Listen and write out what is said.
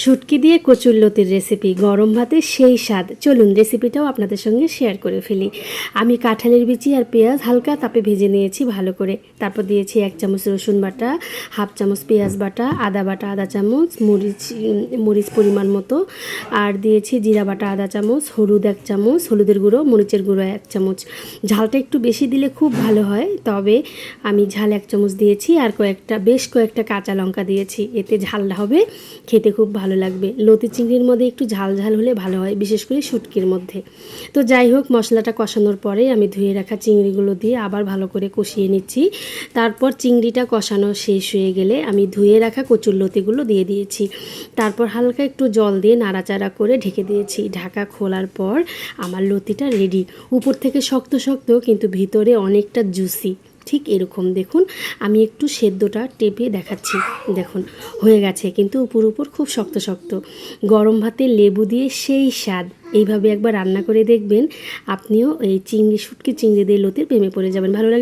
শুটকি দিয়ে কচুরলতির রেসিপি, গরম ভাতে সেই স্বাদ। চলুন রেসিপিটাও আপনাদের সঙ্গে শেয়ার করে ফেলি। আমি কাঁঠালের বিচি আর পেঁয়াজ হালকা তাপে ভেজে নিয়েছি ভালো করে। তারপর দিয়েছি 1 চামচ রসুন বাটা, হাফ চামচ পেঁয়াজ বাটা, আদা চামচ, মরিচ পরিমাণ মতো, আর দিয়েছি জিরা বাটা আধা চামচ, হলুদ 1 চামচ, হলুদের গুঁড়ো, মরিচের গুঁড়ো 1 চামচ। ঝালটা একটু বেশি দিলে খুব ভালো হয়, তবে আমি ঝাল 1 চামচ দিয়েছি, আর বেশ কয়েকটা কাঁচা লঙ্কা দিয়েছি। এতে ঝাল হবে, খেতে খুব ভালো লাগবে। লতি চিংড়ির মধ্যে একটু ঝাল ঝাল হলে ভালো হয়, বিশেষ করে শুটকির মধ্যে। তো যাই হোক, মশলাটা কষানোর পরে আমি ধুয়ে রাখা চিংড়িগুলো দিয়ে আবার ভালো করে কষিয়ে নিচ্ছি। তারপর চিংড়িটা কষানো শেষ হয়ে গেলে আমি ধুয়ে রাখা কচুরলতিগুলো দিয়ে দিয়েছি। তারপর হালকা একটু জল দিয়ে নাড়াচাড়া করে ঢেকে দিয়েছি। ঢাকা খোলার পর আমার লতিটা রেডি। উপর থেকে শক্ত শক্ত, কিন্তু ভিতরে অনেকটা জুসি। ঠিক এরকম দেখুন, আমি একটু সেদ্ধটা টেপে দেখাচ্ছি। দেখুন হয়ে গেছে, কিন্তু উপর খুব শক্ত শক্ত। গরম ভাতে লেবু দিয়ে সেই স্বাদ। এইভাবে একবার রান্না করে দেখবেন, আপনিও এই শুটকি চিংড়ি দিয়ে লতির প্রেমে পড়ে যাবেন। ভালো লাগে।